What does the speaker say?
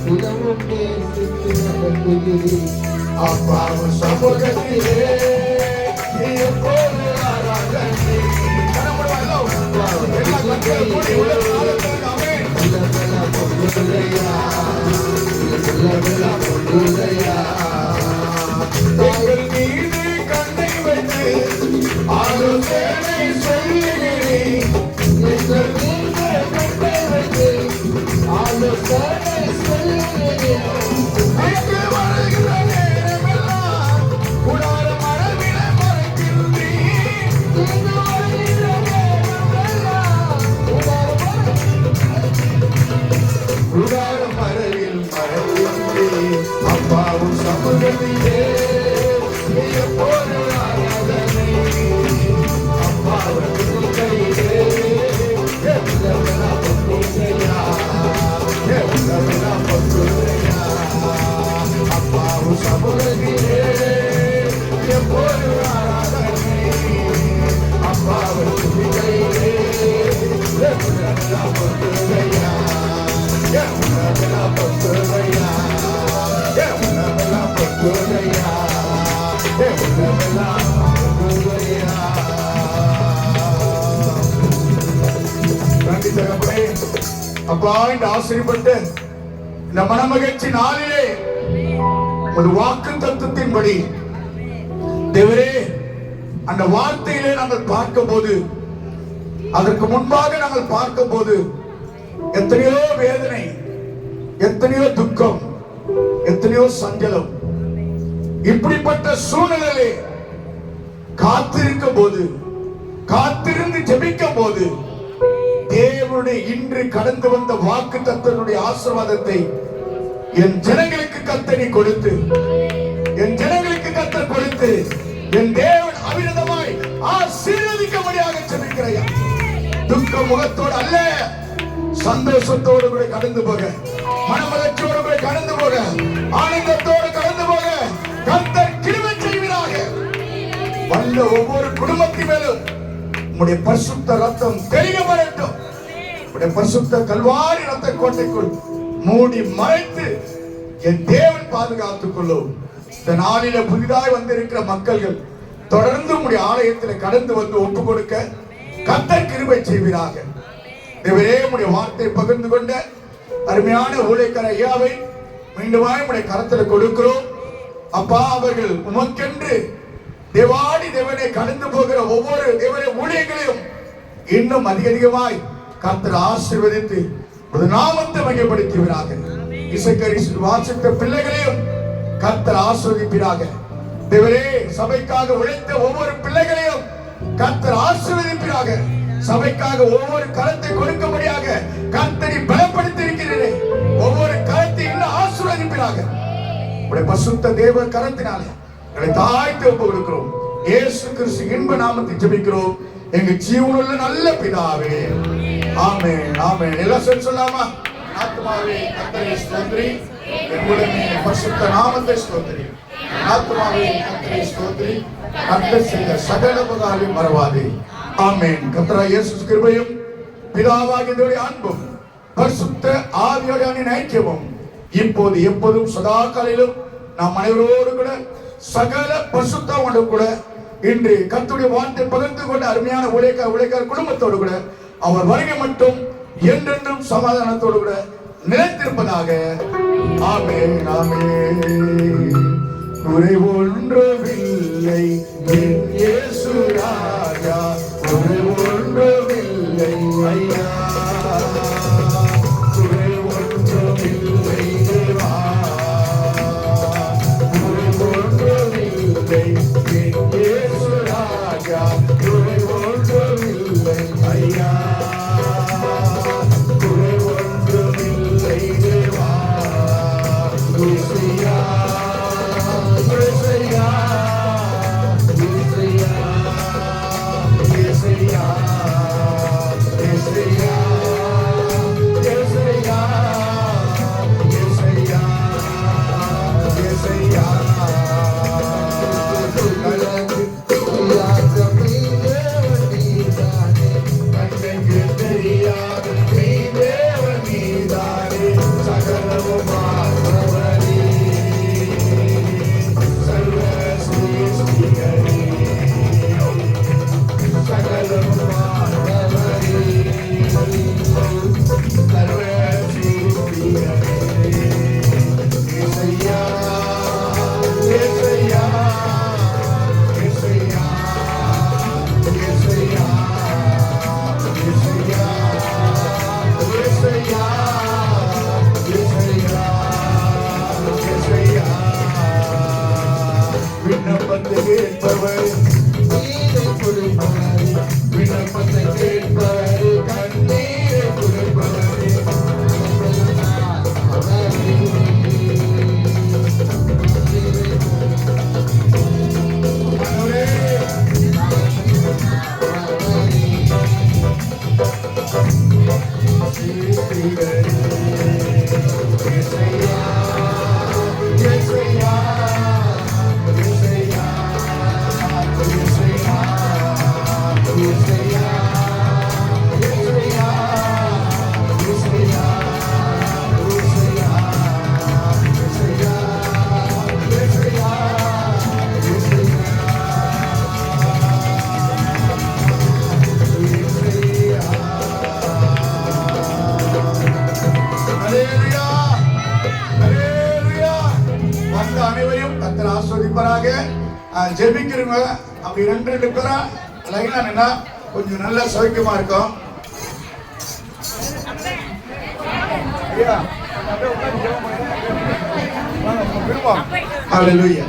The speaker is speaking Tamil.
தினமும் நேசித்து நடத்துகிறேன் அப்பாவும் சமூகத்திலே நீ எப்போது ஆராதனை எங்கள் மீது கண்ணை வைத்து ஆலோசனை சொல்லுகிறேன் எங்கள் மீது கண்ணை வைத்து ஆலோசனை சொல்லுகிறேன் வருகிற நேரமெல்லாம் குடார மரபில மறைக்கின்றேன் குடார மரபில் மறைக்கின்றேன் அப்பாவும் சமூகத்திலே எப்போது ஆராதனை அப்பாவும் கையிலே அப்பாவும் சமூகத்திலே எப்போது ஆராதனை அப்பாவும் கையிலே அப்பா இந்த ஆசீர்வதிப்பட்ட இந்த மனமகிழ்ச்சி நாளிலே ஒரு வாக்கு தத்துவத்தின்படி தேவரே அந்த வார்த்தையிலே நாங்கள் பார்க்கும் போது அதற்கு முன்பாக நாங்கள் பார்க்கும் போது எத்தனையோ வேதனை எத்தனையோ துக்கம் எத்தனையோ சஞ்சலம் இப்படிப்பட்ட சூழ்நிலையிலே காத்திருக்கும் போது காத்திருந்து ஜெபிக்கும் போது தேவனுடைய இன்று கடந்து வந்த வாக்கு தத்தனுடைய ஆசீர்வாதத்தை என் ஜனங்களுக்கு கர்த்தர் கொடுத்து என் ஜனங்களுக்கு கர்த்தர் கொடுத்து என் தேவன் அவிரதமாய் ஆசீர்வதிக்கும்படியாக ஜெபிக்கிறேன். துக்க முகத்தோடு அல்ல சந்தோஷத்தோடு கூட கடந்து போக மனமகிழ்ச்சியோடு கூட கடந்து போக ஆனந்தத்தோடு கடந்து போக கர்த்தர் கிருபை செய்வீராக. வந்த ஒவ்வொரு குடும்பத்தின் மேலும் உம்முடைய பரிசுத்த ரத்தம் தெளிய வரட்டும். உம்முடைய பரிசுத்த கல்வாரி ரத்த கோட்டைக்குள் மூடி மறைத்து என் தேவன் பாதுகாத்துக் கொள்ளும். இந்த நாளில புதிதாய் வந்திருக்கிற மக்கள்கள் தொடர்ந்து உம்முடைய ஆலயத்தில் கடந்து வந்து ஒப்பு கொடுக்க கர்த்தர் கிருபை செய்வீராக. தேவரே உம்முடைய வார்த்தை பகிர்ந்து கொண்ட அருமையான ஊழியக்கார ஐயாவை மீண்டுமாய் உம்முடைய கரத்தில் கொடுக்கிறோம். அப்பா அவர்கள் உமக்கென்று தேவாடி தேவனை கடந்து போகிற ஒவ்வொரு தேவனை ஊழியர்களையும் இன்னும் அதிகமாய் கர்த்தர் ஆசீர்வதித்து ஒரு நாமத்தை மையப்படுத்துவீராக. இசைக்கரிசி வாசித்த பிள்ளைகளையும் கர்த்தர் ஆசீர்வதிப்பீராக. தேவரே சபைக்காக உழைத்த ஒவ்வொரு பிள்ளைகளையும் கர்த்தர் ஆசீர்வதிப்பீராக. சபைக்காக ஒவ்வொரு கரத்தை கொடுக்கும்படியாக கர்த்தரை பலப்படுத்தி இருக்கிறீரே ஒவ்வொரு கரத்தை இன்னும் ஆசீர்வதிப்பீராக. உடைய பரிசுத்த தேவ கரத்தினாலே எங்களை தாழ்த்தி ஒப்பு கொடுக்கிறோம். இயேசு கிறிஸ்து இன்ப நாமத்தை ஜெபிக்கிறோம் எங்க ஜீவனுள்ள நல்ல பிதாவே. ஆமென் ஆமென். எல்லாம் சொல்லலாமா? ஆத்துமாவே கர்த்தரை ஸ்தோத்திரி, என்னுடனே பரிசுத்த நாமத்தை ஸ்தோத்திரி. ஆத்துமாவே கர்த்தரை ஸ்தோத்திரி, கர்த்தர் செய்த சகல உபகாரங்களையும் மறவாதே. ஆமென். கர்த்தராகிய இயேசு கிருபையும் பிதாவாகிய தேவனுடைய அன்பும் பரிசுத்த ஆவியோட ஐக்கியமும் இப்போது எப்போதும் சதா காலையிலும் நாம் அனைவரோடு கூட சகல பரிசுத்தவோடு கூட இன்று கர்த்தருடைய வார்த்தை பகிர்ந்து கொண்ட அருமையான ஊழியக்கார குடும்பத்தோடு கூட அவர் வருகை மட்டும் என்றென்றும் சமாதானத்தோடு கூட நிலைத்திருப்பதாக. ஆமென் ஆமென். குறை ஒன்றுமில்லை என் இயேசு ராஜா, குறை ஒன்றுமில்லை ஐயா, குறை ஒன்றுமில்லை தேவா, குறை ஒன்றுமில்லை என் இயேசு ராஜா, குறை ஒன்றுமில்லை ஐயா, குறை ஒன்றுமில்லை தேவா. Hallelujah. ரட்சிகரே. இயேசையா, இயேசையா, இயேசையா, இயேசையா, இயேசையா, இயேசையா, இயேசையா, இயேசையா, இயேசையா, இயேசையா, இயேசையா. அல்லேலூயா, அல்லேலூயா. வந்த அனைவரையும் கர்த்தர் ஆசீர்வதிப்பாராக. ஜெபிக்கிறவங்க அப்படி ரெண்டு பேரா லைனா நின்னா கொஞ்சம் நல்ல சௌக்கியமா இருக்கும். அல்லேலூயா.